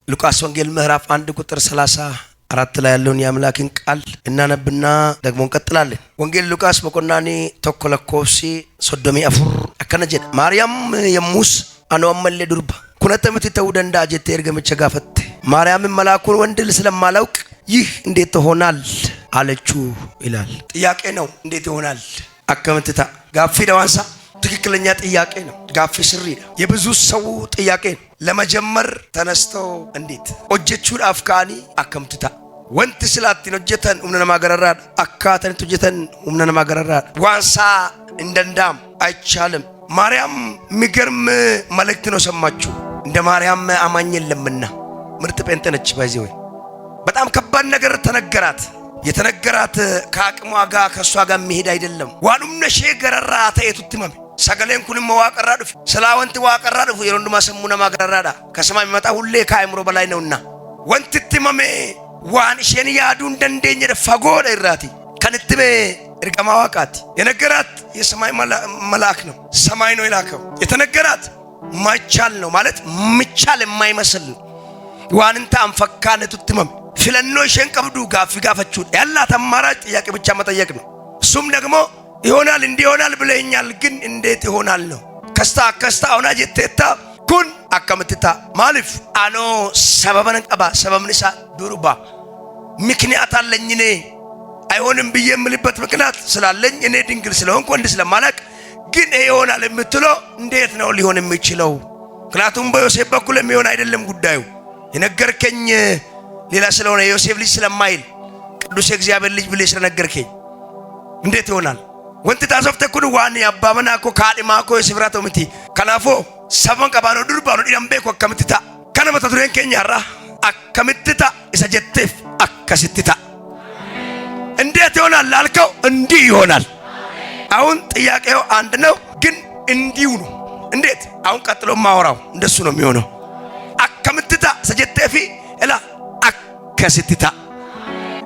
ሉቃስ ወንጌል ምዕራፍ 1 ቁጥር 34 ላይ ያለውን የአምላክን ቃል እናነብና ደግሞ እንቀጥላለን። ወንጌል ሉቃስ በቆናኒ ተኮለኮሲ ሶዶሚ አፉር አከነጀ ማርያም የሙስ አኖመለ ዱርባ ኩነተምት ተውደንዳ ጀተ እርገመቸ ጋፈት ማርያም መላኩን ወንድል ስለማላውቅ ይህ እንዴት ይሆናል አለችው ይላል። ጥያቄ ነው። እንዴት ይሆናል አከምትታ ጋፊ ደዋንሳ ትክክለኛ ጥያቄ ነው። ጋፊ ስሪ ነው። የብዙ ሰው ጥያቄ ነው። ለመጀመር ተነስተው እንዴት ኦጀቹን አፍካኒ አከምትታ ወንት ስላት ነጀተን ኡምነና ማገረራ አካተን ተጀተን ኡምነና ማገረራ ዋንሳ እንደንዳም አይቻልም። ማርያም የሚገርም መልእክት ነው ሰማችሁ። እንደ ማርያም አማኝ የለምና ምርጥ ጴንጤ ነች። ባይዚ ወይ በጣም ከባድ ነገር ተነገራት። የተነገራት ከአቅሟ ጋር ከሷ ጋር መሄድ አይደለም። ዋኑም ነሼ ገረራ ታየቱትማም ሰገሌን ኩን መዋቀራ ዱፍ ስላወንት ዋቀራ ዱፍ የሮንዱ ማሰሙና ማገራዳ ከሰማይ የሚመጣ ሁሌ ከአይምሮ በላይ ነውና ወንትትማም ዋን ሸን ያዱ እንደንደኝ ፈጎደ ይራቲ ከንትበ እርቀማ ዋቃት የነገራት የሰማይ መልአክ ነው። ሰማይ ነው ይላከው። የተነገራት ማይቻል ነው ማለት ምቻል የማይመስል ዋንንታ አንፈካነቱትማም ፍለኖ ሸንቀብዱ ጋፈቹ ያላት አማራጭ ጥያቄ ብቻ መጠየቅ ነው። እሱም ደግሞ ይሆናል እንዲሆናል ብለኛል ግን እንዴት ይሆናል ነው። ከስታ አውና ጀተታ ኩን አከምትታ ማልፍ አኖ ሰበበን ቀባ ሰበምንሳ ዱርባ ምክንያት አለኝ እኔ አይሆንም ብዬ የምልበት ምክንያት ስላለኝ እኔ ድንግል ስለሆንኩ ወንድ ስለማላቅ ግን ይሆናል የምትለው እንዴት ነው ሊሆን የሚችለው? ምክንያቱም በዮሴፍ በኩል የሚሆን አይደለም ጉዳዩ የነገርከኝ ሌላ ስለሆነ ዮሴፍ ልጅ ስለማይል ቅዱስ እግዚአብሔር ልጅ ብለህ ስለነገርከኝ እንዴት ይሆናል? ወንት ታሶፍተኩን ዋን ያባመናኮ ካዲማኮ ሲብራቶ ምቲ ከናፎ ሰበን ቀባኖ ዱርባኖ ዲምቤኮ አከምትታ ከነመ ተቱሬን ከኛራ አከምትታ እሰጀተፍ አከስትታ እንዴት ይሆናል ላልከው እንዲህ ይሆናል። አሁን ጥያቄው አንድ ነው ግን እንዲሁ ነው። እንዴት? አሁን ቀጥሎ ማወራው እንደሱ ነው የሚሆነው። አከምትታ ሰጀተፊ እላ አከስትታ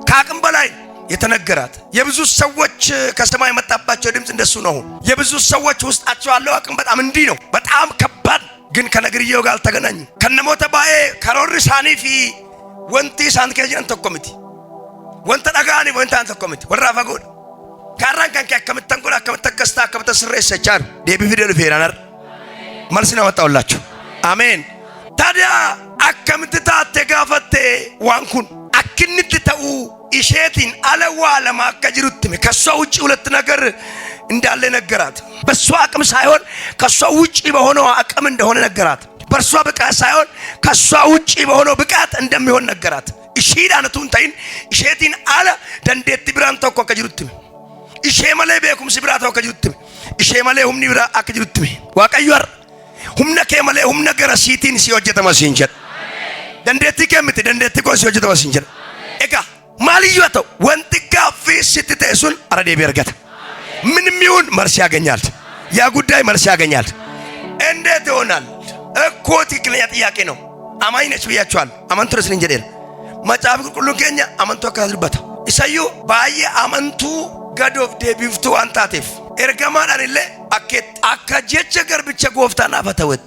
ከአቅም በላይ የተነገራት የብዙ ሰዎች ከሰማይ መጣባቸው ድምጽ እንደሱ ነው። የብዙ ሰዎች ውስጣቸው ያለው አቅም በጣም እንዲህ ነው። በጣም ከባድ ግን ከነግርየው ጋር አልተገናኙ ከነሞተ ባኤ ከሮር ሳኒፊ ወንቲ ሳንከጀን ተቆምቲ ወንተ ዳጋኒ ወንተ አንተ ተቆምቲ ወራፋጎድ ካራን ካንከ ከመተንቆላ ከመተከስታ ከመተስረሰቻር ዴቢ ቪዲዮ ፌራናር መልስ ነው ወጣውላችሁ። አሜን። ታዲያ አከምትታ ተጋፈተ ዋንኩን አክንት ተው ኢሼቲን አለዋ ለማከጅሩትም ከሷ ውጪ ሁለት ነገር እንዳለ ነገራት። በሷ አቅም ሳይሆን ከሷ ውጪ በሆነው አቅም እንደሆነ ነገራት። በርሷ ብቃት ሳይሆን ከሷ ውጪ በሆነው ብቃት እንደሚሆን ነገራት። ኢሺዳነቱን ታይን ኢሼቲን አለ ደንዴት ብራንቶ ከጅሩትም ኢሼ ማለ በኩም ሲብራቶ ከጅሩትም ኢሼ ማለ ሁምኒ ብራ አከጅሩትም ዋቀዩር ሁምነ ከማለ ሁምነ ገረሲቲን ሲወጀተ ማሲንጀት ደንዴት ከመት ደንዴት ኮ ሲወጀተ ማሲንጀት ኤጋ ማልዩአቶ ወንት ጋፊ ስትተሱን አረዴ ቢርገት ምንም ይሁን መልስ ያገኛል። ያ ጉዳይ መልስ ያገኛል። እንዴት ይሆናል እኮ ትክክለኛ ጥያቄ ነው። አማኝ ነች ብያችኋል። አመንቱ ረስን እንጀደል መጽሐፍ ቅዱስ ከኛ አመንቱ አካዝልበታ ኢሳዩ ባየ አመንቱ ጋዶፍ ዴቢፍቱ አንታቴፍ ኤርገማን አለ አከት አካጀቸ ገር ብቻ ጎፍታና ፈተወት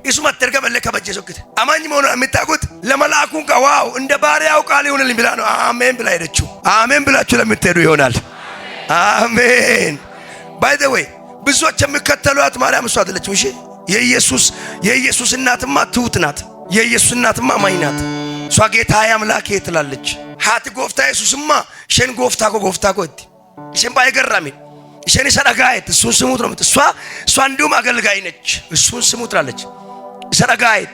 ኢሱማ ተርገመለ ከበጀሶክት አማኝ መሆኑ የምታውቁት ለመላእኩን ከዋው እንደ ባሪያው ቃል ይሁንልኝ ብላ ነው። አሜን ብላ ሄደችው። አሜን ብላችሁ ለምትሄዱ ይሆናል። አሜን። ባይ ዘ ዌይ ብዙዎች የሚከተሏት ማርያም እሷ አይደለችም። እሺ የኢየሱስ እናትማ ትሁት ናት። የኢየሱስ እናትማ አማኝ ናት። እሷ ጌታዬ አምላኬ ትላለች። ሃት ጎፍታ ኢየሱስማ ሸን ጎፍታ ጎፍታ ኮት ሸን ባይገራሚ ሸን ሰዳጋይት እሱን ስሙት ነው። እሷ እንዲሁም አገልጋይ ነች። እሱን ስሙት ትላለች። ሰዳጋይት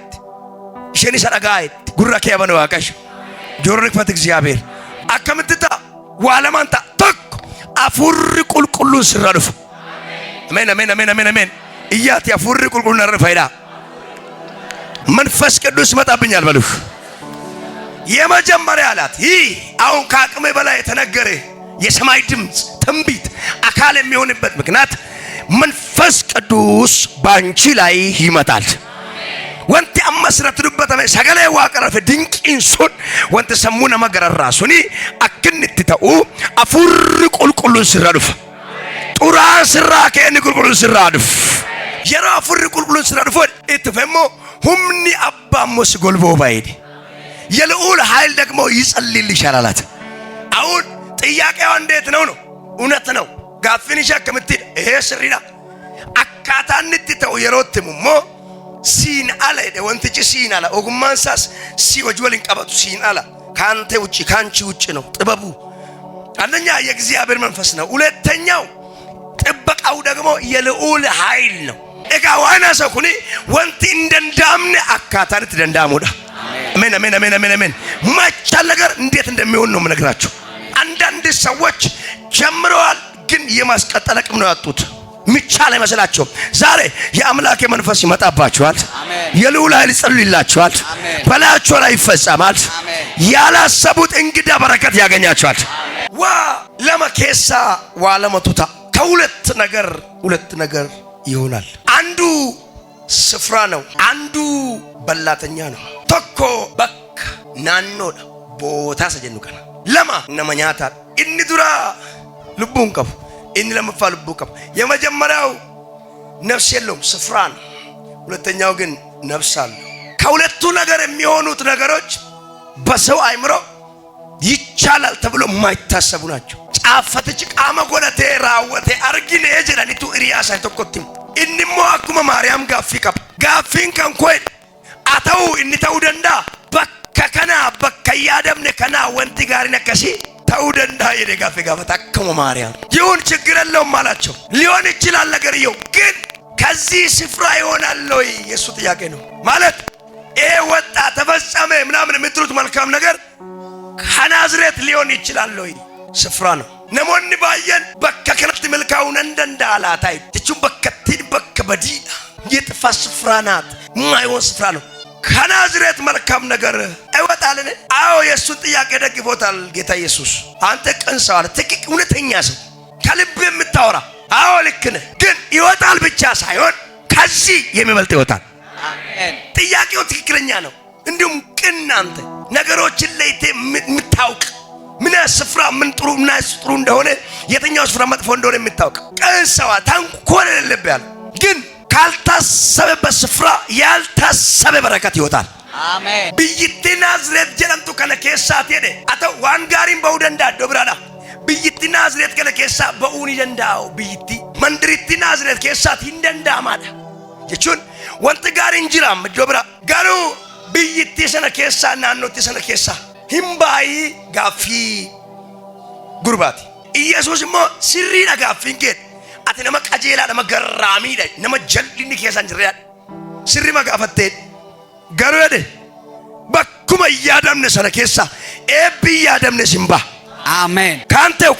ሸን ሰዳጋይት ጉራኬ ያበነው አቀሽ ጆሮክ ፈት እግዚአብሔር አከምትታ ዋለማንታ ተክ አፉር ቁልቁሉን ስራዱፍ አሜን አሜን አሜን አሜን አሜን እያት ያፉር ቁልቁሉን አረፋይዳ መንፈስ ቅዱስ መጣብኛል በሉፍ የመጀመሪያ አላት። ይህ አሁን ከአቅሜ በላይ የተነገረ የሰማይ ድምጽ ትንቢት አካል የሚሆንበት ምክንያት መንፈስ ቅዱስ ባንቺ ላይ ይመጣል። ወንት አመስረትዱበት ሰገሌ ዋቀረፈ ድንቂን ሱን ወንት ሰሙና መገረራ ሱኒ አክንትተው አፉር ቁልቁሉን ስራዱፍ ጡራ ስራ ከእኔ ቁልቁሉን ስራዱፍ የራ አፉር ቁልቁሉን ስራዱፍ እትፈሞ ሁምኒ አባሞስ ጎልቦ ባይዲ የልዑል ኃይል ደግሞ ይጸልይልሻል አላት። አሁን ጥያቄዋ እንዴት ነው? እውነት ነው ጋፊን ሸክምት ይሄ ስሪዳ አካታንት ተው የሮትሙሞ ሲን አለ ወንትጭ ሲን አለ ኦጉማንሳስ ሲ ወጅወልን ቀበጡ ሲን አለ ካንተ ውጪ ካንቺ ውጪ ነው ጥበቡ። አንደኛ የእግዚአብሔር መንፈስ ነው። ሁለተኛው ጥበቃው ደግሞ የልዑል ኃይል ነው። እጋ ዋና ሰኩኒ ወንቲ እንደንዳምነ አካታንት ደንዳሙዳ አሜን አሜን አሜን አሜን አሜን። ማቻል ነገር እንዴት እንደሚሆን ነው የምነግራችሁ። አንዳንድ ሰዎች ጀምረዋል ግን የማስቀጠል አቅም ነው ያጡት። ምቻል አይመስላችሁም? ዛሬ የአምላክ መንፈስ ይመጣባችኋል። የልዑል ኃይል ይጸልይላችኋል። በላያችሁ ላይ ይፈጸማል። ያላሰቡት እንግዳ በረከት ያገኛችኋል። ዋ ለመኬሳ ዋለመቱታ ከሁለት ነገር ይሆናል። አንዱ ስፍራ ነው፣ አንዱ በላተኛ ነው። ቶኮ በክ ናኖ ቦታ ሰጀኑ ከና ለማ ነመኛታ እኒ ዱራ ልቡን ቀቡ እኒ ለመፋ ልቡ ቀቡ። የመጀመሪያው ነፍስ የለውም ስፍራ ነው። ሁለተኛው ግን ነፍስ አለ። ከሁለቱ ነገር የሚሆኑት ነገሮች በሰው አይምሮ ይቻላል ተብሎ የማይታሰቡ ናቸው። ጫፈተች ቃመ ጎለቴ ራወቴ አርጊኔ ጀላኒቱ ኢሪያስ አይተቆጥም እንሞ አኩመ ማርያም ጋፊ ቀብ ጋፊን ከንኮይ አተው እንተው ደንዳ በከከና በከያደምነ ከና ወንቲ ጋር ነከሲ ተው ደንዳ የደጋፈ ጋፈታ አኩመ ማርያም ይሁን ችግር የለውም አላቸው። ሊሆን ይችላል ነገርየው ግን ከዚህ ስፍራ ይሆናል ወይ የሱ ጥያቄ ነው። ማለት ይሄ ወጣ ተፈጸመ ምናምን የምትሉት መልካም ነገር ከናዝሬት ሊሆን ይችላል ወይ? ስፍራ ነው። ነሞኒ ባየን በከከነት መልካውን እንደንዳላታይ እቺም በከቲን በከበዲ የጥፋ ስፍራ ናት። ማይሆን ስፍራ ነው። ከናዝሬት መልካም ነገር አይወጣልን? አዎ የሱን ጥያቄ ደግፎታል ጌታ ኢየሱስ። አንተ ቅን ሰው አለ ትክክ እውነተኛ ሰው ከልብ የምታወራ አዎ ልክ ነህ። ግን ይወጣል ብቻ ሳይሆን ከዚህ የሚበልጥ ይወጣል። አሜን። ጥያቄው ትክክለኛ ነው። እንዲሁም ቅን አንተ ነገሮችን ለይቴ የምታውቅ ምን ስፍራ ምን ጥሩ ምን ጥሩ እንደሆነ የትኛው ስፍራ መጥፎ እንደሆነ የምታውቅ ቅን ሰው ተንኮል የሌለበት ያለ ግን ካልታሰበበት ስፍራ ያልታሰበ በረከት ይወጣል። አሜን። ብይቲ ናዝሬት ጀለምቱ ከነ ኬሳት ሄደ አተ ዋንጋሪን በውደንዳ ዶብራዳ ብይቲ ናዝሬት ከነ ኬሳ በኡኒ ደንዳው ብይቲ መንድሪቲ ናዝሬት ኬሳት ይንደንዳ ማዳ የቹን ወንት ጋር እንጅራም ዶብራ ጋሩ ብይቲ ሰነ ኬሳ ናኖቲ ሰነ ኬሳ ሂምባይ ጋፊ ጉርባቲ ኢየሱስ ሞ ሲሪና ጋፊን ጌት አተ ነመ ቀጄላ ነመ ገራሚ ዳይ ነመ ጀልኒ ኬሳ እንጅሪያ ሲሪ መጋፈቴ ጋሩ ወደ በኩመ ያደምነ ሰነ ኬሳ ኤቢ ያደምነ ሲምባ አሜን። ካንተው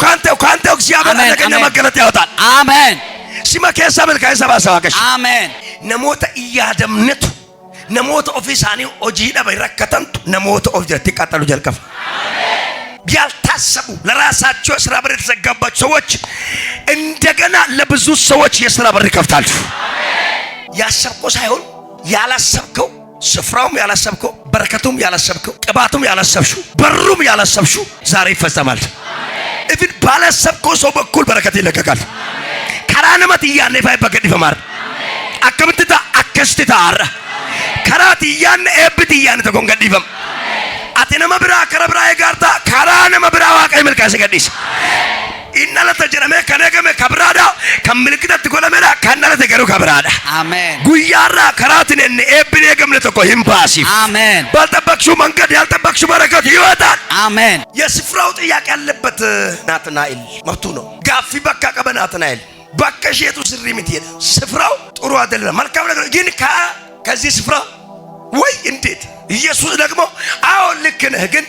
እግዚአብሔር ነገኛ መገለጥ ያወጣል። አሜን። ሲማ ኬሳ መልካይ ሰባሰባከሽ አሜን። ነሞተ ያደምነቱ ነሞተ ኦፊሳኒ ኦጂዳ በረከተንቱ ነሞተ ኦፍጀት ይቃጠሉ ጀልከፍ ያልታሰቡ ለራሳቸው ስራ በር የተዘጋባቸው ሰዎች እንደገና ለብዙ ሰዎች የስራ በር ይከፍታሉ። ያሰብከው ሳይሆን ያላሰብከው ስፍራውም ያላሰብከው በረከቱም ያላሰብከው ቅባቱም ያላሰብሽው በሩም ያላሰብሽው ዛሬ ይፈጸማል። እብን ባላሰብከው ሰው በኩል በረከት ይለቀቃል። ከራነመት ያነፋይ በገድ ይፈማር አከምትታ አከስትታ አረ ከራት ያን ኤብት ያን ተጎንገድ ይፈም አተነመ ብራ ከረብራ ይጋርታ ከራነመ ብራ ዋቀይ መልካስ ገዲስ ኢናለ ተጀረመ ከነገመ ከብራዳ ከምልክት ተቆለመላ ካናለ ተገሩ ከብራዳ አሜን። ጉያራ ከራትን እነ ኤብኔ ገምለ ተቆ ይምባሲ አሜን። ባልጠበቅሹ መንገድ ያልጠበቅሹ በረከት ይወጣል። አሜን። የስፍራው ጥያቄ ያለበት ናትናኤል መብቱ ነው። ጋፊ በቃ ቀበናትናኤል በከሸቱ ስሪ ምትሄድ ስፍራው ጥሩ አይደለም። መልካም ነገር ግን ከዚህ ስፍራ ወይ እንዴት ኢየሱስ ደግሞ አዎ ልክ ነህ። ግን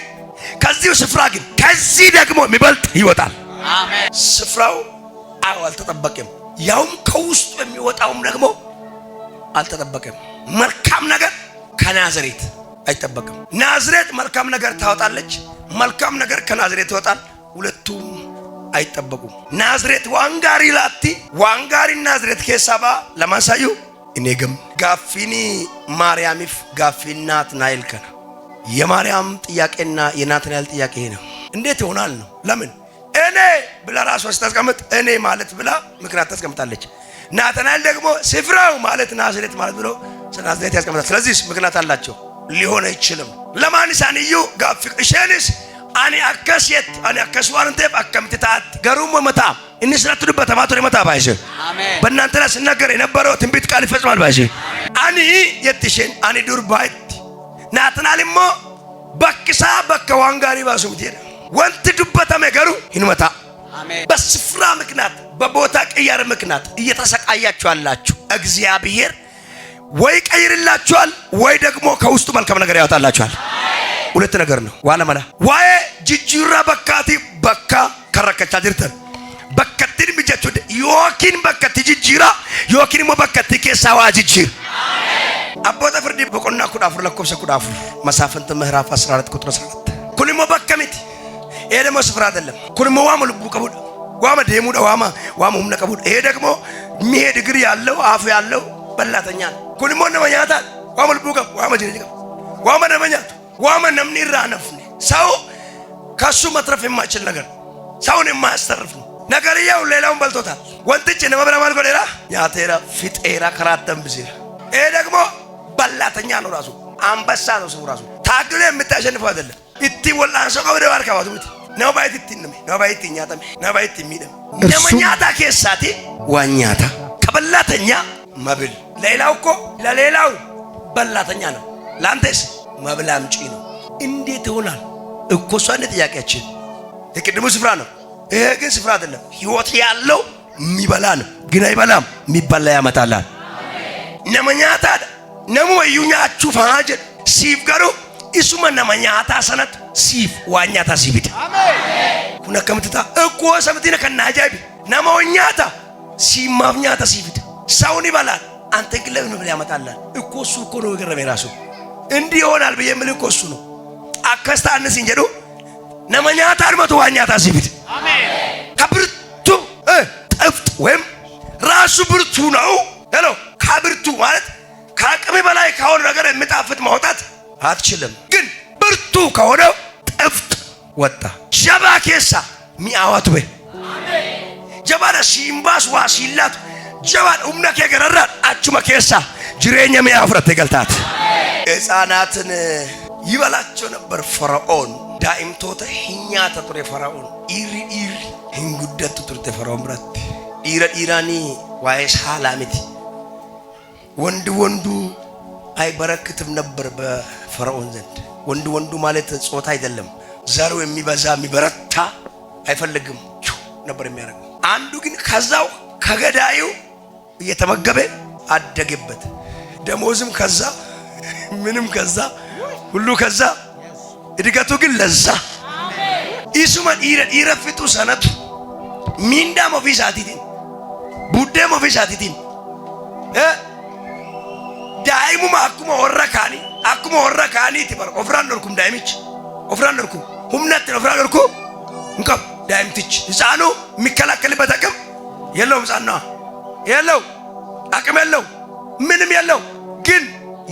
ከዚህ ስፍራ ግን ከዚህ ደግሞ የሚበልጥ ይወጣል። አሜን። ስፍራው አዎ አልተጠበቀም። ያውም ከውስጡ የሚወጣውም ደግሞ አልተጠበቀም። መልካም ነገር ከናዝሬት አይጠበቅም። ናዝሬት መልካም ነገር ታወጣለች፣ መልካም ነገር ከናዝሬት ይወጣል። ሁለቱም አይጠበቁም። ናዝሬት ዋንጋሪ ላቲ ዋንጋሪ ናዝሬት ከሰባ ለማሳዩ እኔግም ጋፊኒ ማርያምፍ ጋፊናት ናይል ከና የማርያም ጥያቄና የናትናኤል ጥያቄ ነው። እንዴት ይሆናል ነው? ለምን እኔ ብላ ራሷ ስታስቀምጥ እኔ ማለት ብላ ምክንያት ታስቀምጣለች። ናትናኤል ደግሞ ስፍራው ማለት ናዝሬት ማለት ብሎ ናዝሬት ያስቀምጣል። ስለዚህ ምክንያት አላቸው። ሊሆን አይችልም ለማን ሳንዩ ጋፍ እሸንስ አኔ አከስየት አኔ አከስዋንተ አከምትታት ገሩም መታ እንስራቱ በተማቶሪ መታ ባይሽ አሜን በእናንተ ላይ ሲናገር የነበረው ትንቢት ቃል ይፈጽማል ባይሽ አኒ የትሽን አኒ ዱር ባይት ናትናልሞ በክሳ በከዋንጋሪ ባሱምቴ ወንት ዱበታ መገሩ ይንመታ አሜን በስፍራ ምክንያት በቦታ ቅያር ምክንያት እየተሰቃያችሁ አላችሁ እግዚአብሔር ወይ ቀይርላችኋል ወይ ደግሞ ከውስጡ መልካም ነገር ያወጣላችኋል ሁለት ነገር ነው ዋና ማላ ዋይ ጅጅራ በካቲ በካ ከረከቻ ጅርተን በከቲን ምጀቹ ዮኪን በከቲ ጅጅራ ዮኪን ሞ በከቲ ከሳዋ ጅጅር አሜን አቦታ ፍርዲ በቆና ኩዳፍር ለኮብሰ ኩዳፍር መሳፍንት ምዕራፍ 14 ቁጥር 7 ኩልሞ በከሚት ይሄ ደግሞ ስፍራ አይደለም ኩልሞ ዋማ ልቡ ቀቡድ ዋማ ደሙ ዋማ ሁምነ ቀቡድ ይሄ ደግሞ የሚሄድ እግር ያለው አፍ ያለው በላተኛ ኩልሞ ነመኛታ ዋማ ልቡ ቀብ ዋማ ጅጅጋ ዋማ ነመኛታ ዋማ ነምኒ ራነፍኒ ሰው ከሱ መትረፍ የማይችል ነገር ሰውን የማያስተርፍ ነገር ያው ሌላውን በልቶታል ወንጥጭ ነመብራ ማልጎ ሌላ ያቴራ ፊጤራ ከራተም ብዚራ ይሄ ደግሞ በላተኛ ነው ራሱ አንበሳ ነው ሰው ራሱ ታግሎ የምታሸንፈው አይደለም እቲ ወላን ሰው ወደ ባርካው ትምት ነው ባይት ትንመ ነው ባይት ኛተም ነው ባይት ሚደም ነመኛታ ከሳቲ ዋኛታ ከበላተኛ መብል ሌላው እኮ ለሌላው በላተኛ ነው ላንተስ መብላም ጪ ነው እንዴት ይሆናል እኮ እሷ እንደ ጥያቄያችን የቅድሙ ስፍራ ነው ይሄ ግን ስፍራ አይደለም ህይወት ያለው የሚበላ ነው ግን አይበላም የሚበላ ያመጣላል አሜን ነመኛታ ነሙ ወዩኛችሁ ፈሃጀ ሲፍ ገሩ ኢሱማ ነመኛታ ሰነት ሲፍ ዋኛታ ሲቢት አሜን ኩና ከምትታ እኮ ሰምቲነ ከናጃቢ ነመኛታ ሲማፍኛታ ሲቢት ሰውን ይበላል አንተ ግን ለምን ብለ ያመጣላል እኮ እሱ እኮ ነው የገረመኝ ራሱ እንዲህ ይሆናል በየምል እኮ እሱ ነው አከስታንስ እንጀዱ ነመኛታ አድመቱ ዋኛታ ሲቢት አሜን ከብርቱ ጠፍጥ ወይም ራሱ ብርቱ ነው ሄሎ ከብርቱ ማለት ከአቅም በላይ ከሆነ ነገር የሚጣፍጥ ማውጣት አትችልም ግን ብርቱ ከሆነ ጠፍጥ ወጣ ጀባ ከሳ ሚአዋት በ አሜን ጀባለ ሲምባስ ዋሲላት ጀባል ኡምነከ ገረራ አቹማ ከሳ ጅሬኛ ሚያፍረት ይገልጣት ሕፃናትን ይበላቸው ነበር ፈርዖን ዳይምቶተ ሂኛታ ቱሬ ፈርዖን ኢሪ ህንጉደቱ ቱርተ ፈርዖን ብራት ኢራኒ ዋይስ ሐላሚት ወንዱ አይበረክትም ነበር በፈርዖን ዘንድ ወንዱ ማለት ጾታ አይደለም ዘሩ የሚበዛ የሚበረታ አይፈልግም ነበር የሚያደርግ አንዱ ግን ከዛው ከገዳዩ እየተመገበ አደገበት ደሞዝም ከዛ ምንም ከዛ ሁሉ ከዛ እድገቱ ግን ለዛ ኢሱማን ኢረፍቱ ሰነቱ ሚንዳ ሞፊሳቲቲን ቡዴ ሞፊሳቲቲን ዳይሙ ማኩማ ወረካኒ ትበር ኦፍራን ደርኩም ዳይምች ኦፍራን ደርኩም ሁምነት ኦፍራን ደርኩ እንከብ ዳይምትች ህፃኑ የሚከላከልበት አቅም የለውም ህፃና የለው አቅም የለው ምንም የለው ግን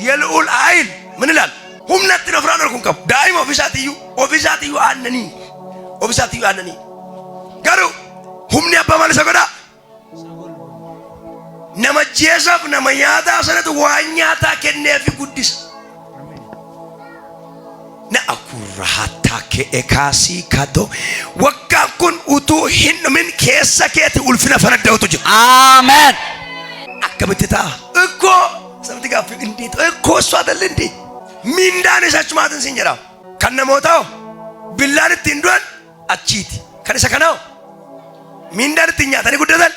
የልዑል አይል ምን ይላል ሁምነት ኦፍራን ደርኩም ከብ ዳይሙ ኦፊሳቲዩ አነኒ ጋሩ ሁምኒ አባማለ ሰጎዳ ነመጄሰፍ ነመያታ ሰነት ዋኛታ ከነፊ ጉዲስ ነአኩራሃታ ከኤካሲ ካዶ ወካኩን ኡቱ ሂንምን ከሰከት ኡልፍነ ፈረደውቱ ጅ አሜን አከምትታ እኮ ሰምት ጋፍ እንዴት እኮ እሷ አይደል እንዴ ሚንዳን እሳች ማተን ሲንጀራ ከነሞታው ቢላልት እንዶን አቺት ከነሰከናው ሚንዳን ትኛ ታሪ ጉደታል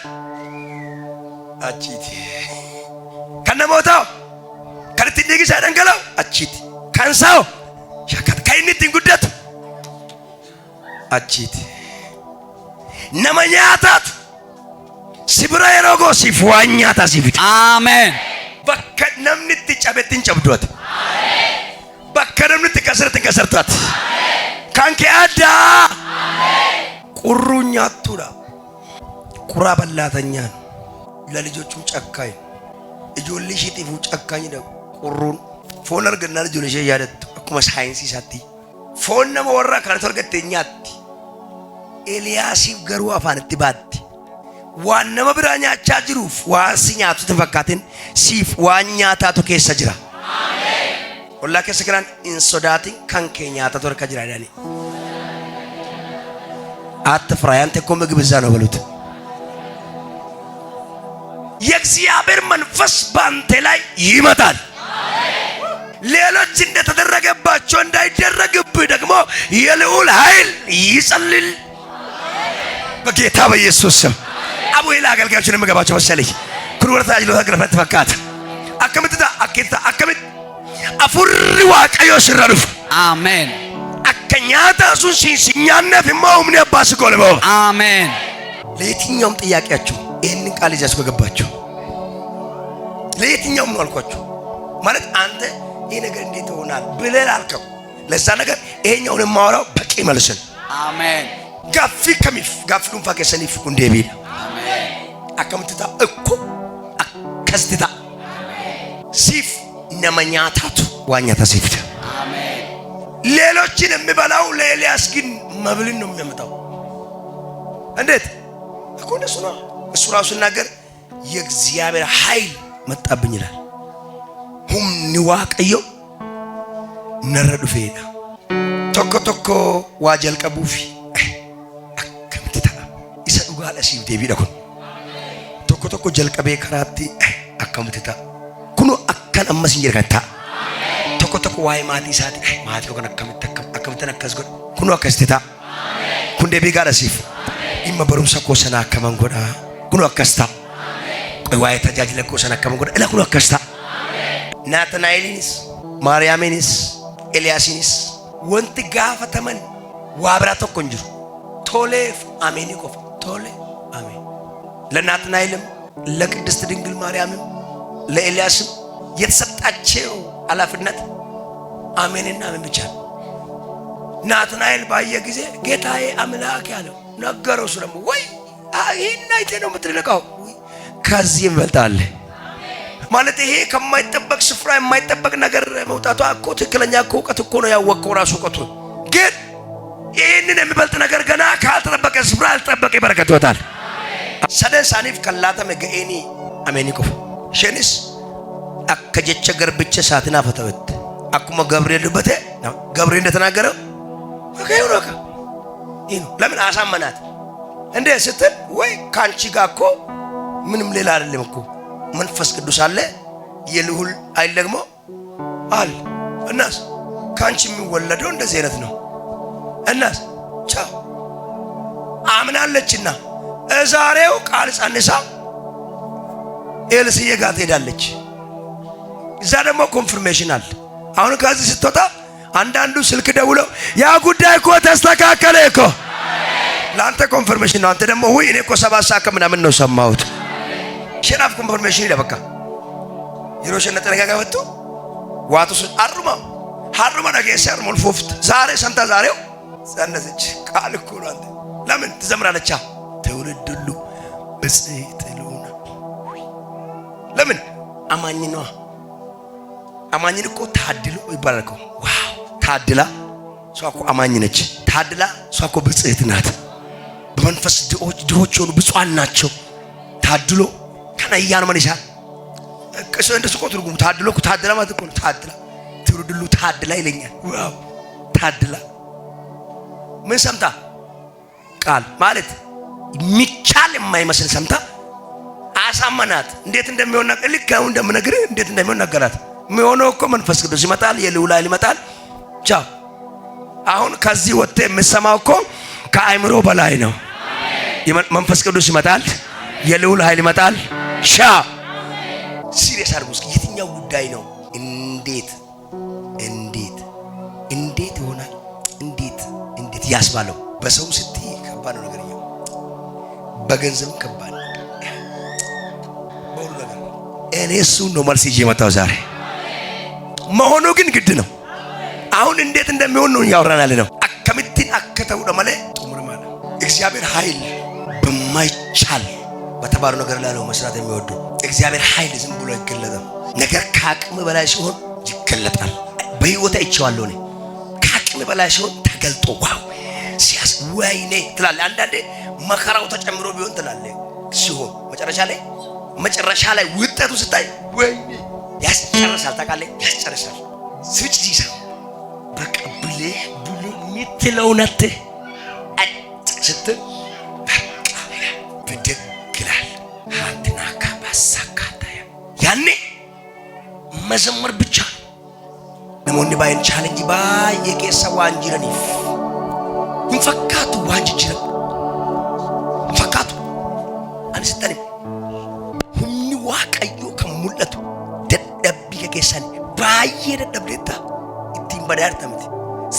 አቺት ከነሞታው ከርትዲግ ሳይደንገለው አቺት ካንሳው ሸከት ካይኒት ጉደት አቺት ነመኛታት ሲብራ የሮጎ ሲፍዋኛታ ሲፊት አሜን በከነምንት ጨበትን ጨብዶት አሜን በከነምንት ከሰርቷት አሜን ካንከ አዳ አሜን ቁሩኛቱራ ቁራ በላተኛ ለልጆቹም ጨካኝ እጆልሽ ይጥፉ ጨካኝ ነው ቁሩን ፎነር ገና ልጆልሽ ያደት አኩማ ሳይንስ ይሳቲ ፎነ ወራ ካንተር ገተኛት ኤልያሲፍ ገሩ አፋንቲ ባት ዋነ መብራኛ ቻጅሩፍ ዋስኛቱ ተፈካትን ሲፍ ዋኛታቱ ከሰ ጅራ አሜን ወላ ከስክራን ኢንሶዳቲ ካንኬኛ ተተወርከ ጅራዳኒ አትፍራ ያንተ እኮ ምግብ እዛ ነው በሉት። የእግዚአብሔር መንፈስ ባንተ ላይ ይመጣል። ሌሎች እንደተደረገባቸው እንዳይደረግብህ ደግሞ የልዑል ኃይል ይጸልል በጌታ በኢየሱስ ስም። አቡዬ ለአገልጋዮችን የምገባቸው መሰለኝ ኩርወርታ አጅሎ ተግረፈት ፈካት አከምትታ አከታ አከምት አፉሪ ዋቀዮ ሲረዱፍ አሜን አከኛታ ሱን ሲኛነፍ ማውም ነባስ ቆልቦ አሜን። ለየትኛውም ጥያቄያችሁ ይሄንን ቃል ይዛችሁ ከገባችሁ ለየትኛውም ነው አልኳችሁ ማለት አንተ ይሄ ነገር እንዴት ይሆናል ብለህ አልከው ለዛ ነገር ይሄኛውን የማወራው በቂ መልስን አሜን። ጋፊ ከሚፍ ጋፍሉን ፈከሰኒፍ ኩንዴቢል አሜን አከምትታ እኮ አከስትታ ሲፍ ነመኛታቱ ዋኛታ ሲፍታ አሜን። ሌሎችን የሚበላው ለኤልያስ ግን መብልን ነው የሚያመጣው። እንዴት እኮ እንደሱ ነው። እሱ ራሱ ሲናገር የእግዚአብሔር ኃይል መጣብኝ ይላል። ሁም ንዋቀዮ ነረዱ ፈይዳ ቶኮ ቶኮ ዋጀል ቀቡፊ አከምትታ ይሰዱ ጋለ ሲፍ ዴቪድ አኩን ቶኮ ቶኮ ጀልቀቤ ከራቲ አከምትታ ኩኑ አካን አመስ እንጀርካታ ቶኮ ቶኮ ዋይ ማቲ ሳቲ ማቲ ኮን አከምተን አከስጎ ኩኑ አከስተታ ኩንዴ ቢጋራ ሲፍ ኢማ በሩምሳ ኮሰና አከማንጎዳ ኩኑ አከስታ ዋይ ተጃጅለ ኮሰና አከማንጎዳ እላ ኩኑ አከስታ ናትናኤልንስ ማርያምንስ ኤልያስንስ ወንት ጋፈተመን ዋብራ ተቆንጅሩ ቶሌፍ አሜን ይቆፍ ቶሌ አሜን። ለናትናኤልም ለቅድስት ድንግል ማርያምም ለኤልያስም የተሰጣቸው ኃላፊነት አሜንና አሜን ብቻ። ናትናኤል ባየ ጊዜ ጌታዬ አምላክ ያለው ነገረው። እሱ ደግሞ ወይ ይሄን አይተ ነው የምትልቀው ከዚህ ይበልጣል ማለት ይሄ ከማይጠበቅ ስፍራ የማይጠበቅ ነገር መውጣቷ እኮ ትክክለኛ እውቀት እኮ ነው ያወቀው ራሱ እውቀቱ። ግን ይሄንን የሚበልጥ ነገር ገና ካልተጠበቀ ስፍራ አልተጠበቀ በረከት ይወጣል። ሰደን ሳኒፍ ከላተ መገኤኒ አሜን ይቆፍ ሸኒስ አከጀቸ ገርብቸ ሳትና ፈተወት አኩማ ገብርኤል በተ ገብርኤል እንደተናገረው አከዩ ነው ይሄ ነው። ለምን አሳመናት እንደ ስትል ወይ ካንቺ ጋር እኮ ምንም ሌላ አይደለም እኮ መንፈስ ቅዱስ አለ የልዑል ኃይል ደግሞ አለ። እናስ ካንቺ የሚወለደው እንደዚህ አይነት ነው። እናስ ቻው አምናለችና ዛሬው ቃል ጸንሳ ኤልስዬ ጋር ትሄዳለች። እዛ ደግሞ ኮንፈርሜሽን አለ። አሁን ከዚህ ስትወጣ አንዳንዱ ስልክ ደውለው ያ ጉዳይ እኮ ተስተካከለ እኮ ላንተ ኮንፈርሜሽን ነው። አንተ ደግሞ ወይ እኔ እኮ 7 ሰዓት ከምናምን ነው ሰማሁት። ሸራፍ ኮንፈርሜሽን ይለበካ ይሮሽነ ተረጋጋ ወጡ ዋቱስ አሩማ ሀሩማ ነገ ሰር ሞልፎፍት ዛሬ ሰምታ ዛሬው ጸነሰች ቃል እኮ ነው። አንተ ለምን ትዘምራለች? ትውልድ ሁሉ ብጽዕት ልሁን ለምን አማኝ ነው። አማኝን እኮ ታድሎ ይባላል እኮ ዋው ታድላ እሷ እኮ አማኝ ነች። ታድላ እሷ እኮ ብጽዕት ናት። በመንፈስ ድሆች ሆኑ ብፁዓን ናቸው። ታድሎ ከነያን ማን ይሻል እሱ እንደሱ እኮ ትርጉሙ ታድሎ እኮ ታድላ ማለት እኮ ታድላ ትውልድ ሁሉ ታድላ ይለኛል። ዋው ታድላ ምን ሰምታ ቃል ማለት ሚቻል የማይመስል ሰምታ አሳመናት። እንዴት እንደሚሆን ነገር ልክ አሁን እንደምነግርህ እንዴት እንደሚሆን ነገራት። የሚሆነው እኮ መንፈስ ቅዱስ ይመጣል፣ የልዑል ኃይል ይመጣል። ቻው አሁን ከዚህ ወጥተህ የምትሰማው እኮ ከአእምሮ በላይ ነው። መንፈስ ቅዱስ ይመጣል፣ የልዑል ኃይል ይመጣል። ሻ ሲሪየስ አድርጉ እስኪ የትኛው ጉዳይ ነው እንዴት እንዴት እንዴት ይሆናል እንዴት እንዴት ያስባለው? በሰው ስትይ ከባድ ነው ነገር ነው። በገንዘብ ከባድ ነው። በሁሉ ነገር እኔ እሱ ነው መልስ ይዤ መጣሁ ዛሬ። መሆኑ ግን ግድ ነው። አሁን እንዴት እንደሚሆን ነው ያወራን ያለ ነው። አከምትን አከተው ደማለ ጡምር ማለት እግዚአብሔር ኃይል በማይቻል በተባሉ ነገር ላይ ነው መስራት የሚወዱ። እግዚአብሔር ኃይል ዝም ብሎ ይገለጣል። ነገር ከአቅም በላይ ሲሆን ይገለጣል። በህይወት አይቼዋለሁ እኔ ከአቅም በላይ ሲሆን ተገልጦ ዋው ሲያስ ወይኔ ትላለህ። አንዳንዴ መከራው ተጨምሮ ቢሆን ትላለህ ሲሆን መጨረሻ ላይ ውጤቱ ስታይ ወይኔ ያስጨርሳል። ታውቃለህ ያስጨርሳል። ስዊች ዚሳ በቀብሌ ብሉ ምትለው ነተ ስትል በቃ ብድግላል አንተና ካባሳካታ ያኔ መዘመር ብቻ ነሞኒ ባይን ቻሌንጅ ባይ የቄሳ ዋንጅረኒፍ እንፈካቱ ዋንጅጅረ ፈካቱ አንስተን ሁኒ ዋቀዮ ከሙለቱ ደደብ የቄሳን ባይ ደደብለታ ኢቲን በዳርተምት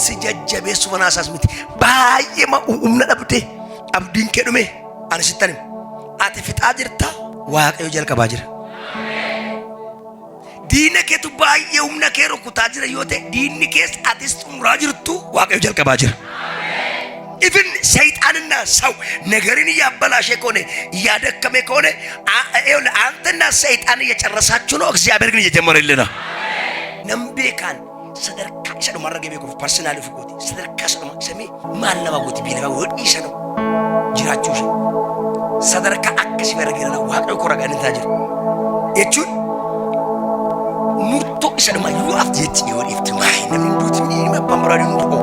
ሲጀጀቤሱ ወናሳስምት ባይ ማኡምና ደብቴ አብዲን ከዱሜ አንስተን አቲ ፍጣጅርታ ዋቀዮ ጀልቀባጅረ diina keetu baay'ee humna kee rukutaa jira yoo ta'e diinni kees atis xumuraa jirtu waaqayyo jalqabaa jira. Ifin ሰይጣንና ሰው ነገርን እያበላሸ ከሆነ እያደከመ ከሆነ አንተና ሰይጣን እየጨረሳችሁ ነው፣ እግዚአብሔር ግን እየጀመረልህ ነው። ነምቤካን ሰደርካ ሰዶ ማረገበ ኮ ፐርሰናል ፍቆቲ ሰደርካ ሰዶ ሰሚ ማለማ ጎቲ ቢለባ ወዲ ሰዶ ጅራችሁ ሰደርካ አክሲ በረገና ዋቀዮ ኮራጋን ታጅር እቹን murto isa naman you have to get your if to mine na mindut ni mapamrado nito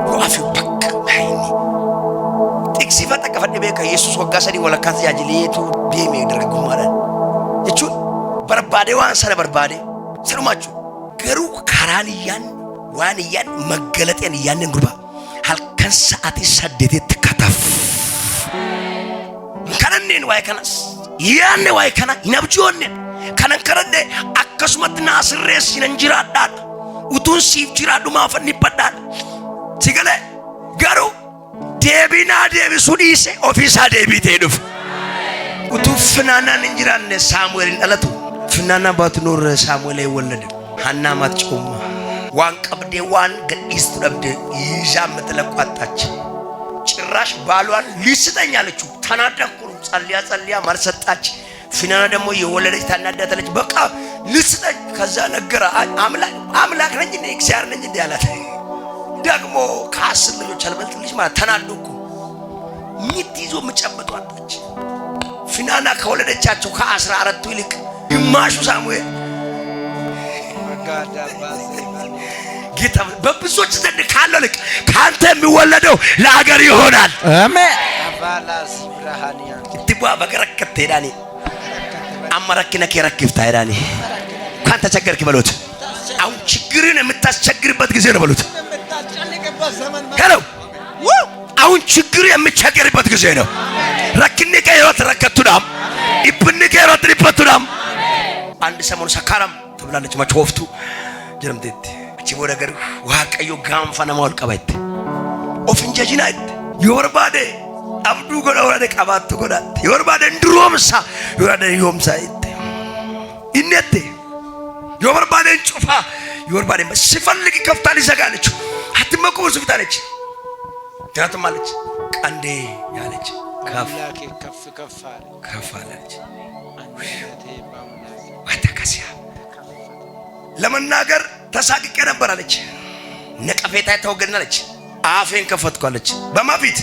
you have to pack mine tiksifata ka fadde be ka yesus wagasani wala kasi ajilitu be me dirgumara echu barbade wan sara barbade serumachu garu karaniyan waniyan magalatiyan yanen durba halkan saati saddete kataf kananen way kanas yanne way kana inabjonne kanan karande akkasumat nasres sinanjiraadha utun siif jiraadhu maafanni paddaadha sigale garu deebina deebisu dhiise ofiisaa deebitee dhufu utuu finaanaan hin jiraanne saamu'eelin dhalatu finaana baatu nuur saamu'eel wallade hannaa matcuuma waan qabdee waan gadhiistu dhabde ይዛም ተለቋጣች ጭራሽ ባሏን ሊስጠኝ አለችው ተናደኩ ጸልያ ማርሰጣች ፊናና ደግሞ የወለደች ታናዳተለች በቃ ልስጠኝ ከዛ ነገራ አምላክ ነኝ እኔ እግዚአብሔር ነኝ እንዲያላት ደግሞ ከአስር ልጆች አልበልጥልሽ ማለት ተናደኩ ሚት ይዞ መጨበጡ አጣች ፊናና ከወለደቻቸው ከ14ቱ ይልቅ ግማሹ ሳሙኤል ጌታ በብዙዎች ዘንድ ካለው ልክ ካንተ የሚወለደው ለሀገር ይሆናል አሜን አባላስ ብርሃንያ ትባ በከረከተ ዳኒ አማራኪና ከረክፍታ ዳኒ ካንተ ቸገርክ በሉት አሁን ችግርን የምታስቸግርበት ጊዜ ነው በሉት ሄሎ አሁን ችግር የምትቸገርበት ጊዜ ነው ረክኒ ከህይወት ረከቱዳም ኢብኒ ከህይወት ሊፈቱዳም አንድ ሰሞን ሰካራም ተብላለች ማቾፍቱ ጀምቴት እቺ ወደገር ዋቀዮ ጋንፋና ማውል ቀባይት ኦፍንጀጂናይት ይወርባደ አብዱ ጎዳውራደ ቀባቱ ጎዳት ይወርባደ እንድሮምሳ ይወርባደ ይሆምሳይት ኢነቴ ይወርባደ ጩፋ ይወርባደ ሲፈልግ ከፍታል ይዘጋለች አትመቁ ስፍታለች ታትማለች ቀንዴ ያለች ካፍላኬ ከፋለች አንዴቴ ባሙላክ ወተከሲያ ለመናገር ተሳቅቄ ነበር አለች ነቀፌታ ተወገድናለች አፌን ከፈትኳለች በማፊት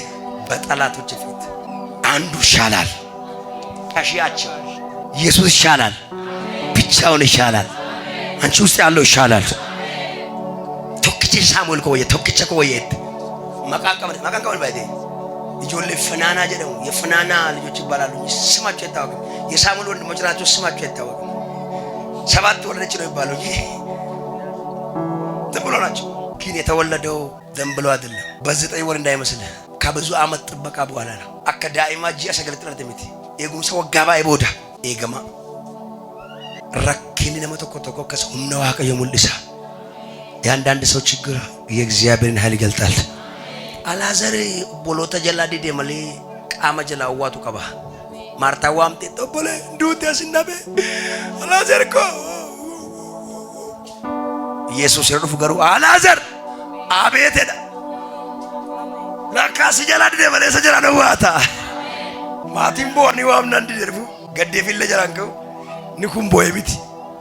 በጠላቶች ፊት አንዱ ይሻላል ታሺያቸው ኢየሱስ ይሻላል ብቻውን ይሻላል አንቺ ውስጥ ያለው ይሻላል ቶክቼ ሳሙኤል ኮየ ቶክቼ ኮየ ማቃቀም ባይቴ ይጆል ፍናና ጀደው የፍናና ልጆች ይባላሉ ስማቸው ይታወቅ የሳሙኤል ወንድሞች ናቸው ስማቸው ይታወቅ ሰባት ወለደች ነው ይባላል ተብሎ ናቸው ግን የተወለደው ደምብሎ አይደለም በ9 ወር እንዳይመስል ከብዙ አመት ጥበቃ በኋላ ነው አከዳይማ ጂያ ሰገለጥና ተሚቲ የጉምሰ ወጋባ ይቦዳ ኤገማ ረክኒ ለመተኮተኮ ከሰውነው አቀየ ሙልሳ ያንዳንድ ሰው ችግር የእግዚአብሔርን ኃይል ይገልጣል አላዘር ቦሎታ ጀላዲ ደመሌ ቃማ ጀላዋቱ ቀባ ማርታዋም ተጠበለ ዱት ያስናበ አላዘር ኮ ኢየሱስ ይርዱ ገሩ አላዘር አቤት ሄዳ ለካስ ጀላዲ ደመሌ ሰጀራ ነው ዋታ ማቲም ቦኒ ዋምና እንዲደርፉ ገደፊለ ጀራንከው ንኩም ቦይቢቲ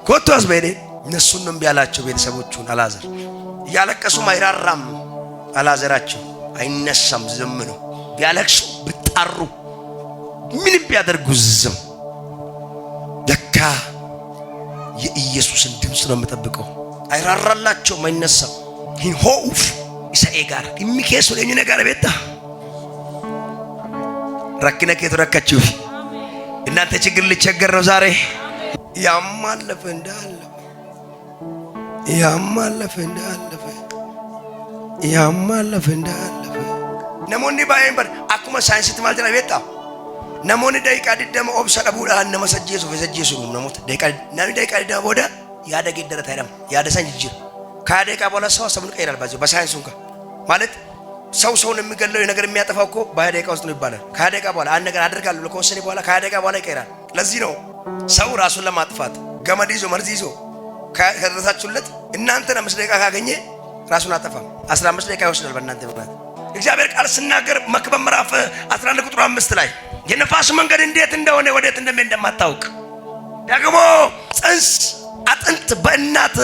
ኮቶስ በኔ እነሱን ነው ቢያላቸው ቤተሰቦቹን አላዘር ያለቀሱ ማይራራም አላዘራቸው አይነሳም ዝም ነው ቢያለቅሱ ብጣሩ ምንም ቢያደርጉ ዝም ለካ የኢየሱስን ድምጽ ነው የምጠብቀው አይራራላቸው ማይነሳ ሆፍ ኢሳኤ ጋር የሚከሱ ለኝ ነገር ቤታ ረክነ ከተረከችው እናንተ ችግር ልቸገር ነው ዛሬ ያማለፈ እንዳለፈ ነሞኒ ባይንበር አኩማ ሳይንስ ትማልተና ቤታ ነሞኒ ደቂቃ ዲደም ኦብሰ ደቡዳ ነመሰጀሱ ፈሰጀሱ ነሞት ደቂቃ ናሚ ደቂቃ ዲደም ወደ ያደግ ይደረታ አይደለም ያደሰኝ ይጅር ካደቂቃ በኋላ ሰው ሰብን ቀይራል ባዚው በሳይንሱ እንኳን ማለት ሰውን የሚገለው ነገር የሚያጠፋው እኮ በደቂቃ ውስጥ ነው ይባላል። ከደቂቃ በኋላ አንድ ነገር አድርጋለሁ ብሎ ከወሰነ በኋላ ከደቂቃ በኋላ ይቀራል። ለዚህ ነው ሰው ራሱን ለማጥፋት ገመድ ይዞ መርዝ ይዞ ከደረሳችሁለት እናንተ 5 ደቂቃ ካገኘ ራሱን አጠፋም 15 ደቂቃ ይወስዳል በእናንተ ምክንያት። እግዚአብሔር ቃል ሲናገር መክብብ ምዕራፍ 11 ቁጥር 5 ላይ የነፋስ መንገድ እንዴት እንደሆነ ወዴት እንደማታውቅ ደግሞ ጽንስ አጥንት በእናት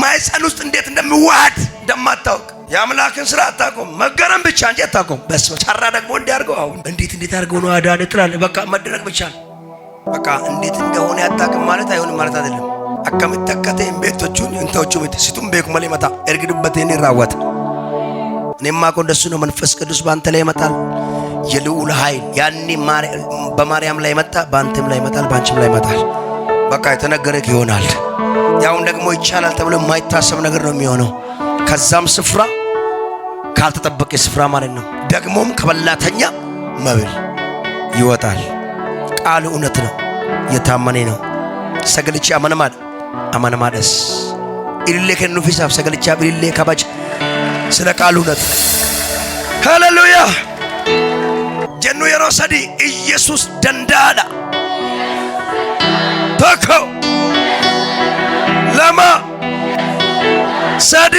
ማይፀን ውስጥ እንዴት እንደሚዋሃድ እንደማታውቅ የአምላክን ስራ አታውቁም። መገረም ብቻ እንጂ አታውቁም። በስመ ቻራ ደግሞ እንዲያርገው አሁን እንዴት አድርገው ነው አዳነ ትላለህ። በቃ መደረግ ብቻ በቃ እንዴት እንደሆነ ያጣቅም ማለት አይሆንም ማለት አይደለም። አከምተከተ እምቤቶቹን እንተዎቹ ሲቱም ቤኩ መለ መታ እርግዱበቴን ይራወጥ እኔማ እኮ እንደሱ ነው። መንፈስ ቅዱስ ባንተ ላይ ይመጣል። የልዑል ኃይል ያኔ በማርያም ላይ መጣ፣ ባንተም ላይ ይመጣል፣ ባንቺም ላይ ይመጣል። በቃ የተነገረክ ይሆናል። ያውን ደግሞ ይቻላል ተብሎ የማይታሰብ ነገር ነው የሚሆነው። ከዛም ስፍራ ካልተጠበቀ ስፍራ ማለት ነው። ደግሞም ከበላተኛ መብል ይወጣል። ቃሉ እውነት ነው፣ የታመነ ነው። ሰገልቻ አመነማደስ ኢልሌ ከኑ ፊሳብ ሰገልቻ ኢልሌ ከባጭ ስለ ቃሉ እውነት ሃሌሉያ ጀኑ የሮሰዲ ኢየሱስ ደንዳዳ ተኮ ለማ ሰዲ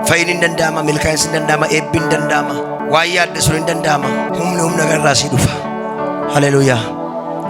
ፈይን እንደንዳማ ሚልካይስ እንደንዳማ ኤቢ እንደንዳማ ዋያ አደሱን እንደንዳማ ሁሉም ነገር ራስ ይዱፋ ሃሌሉያ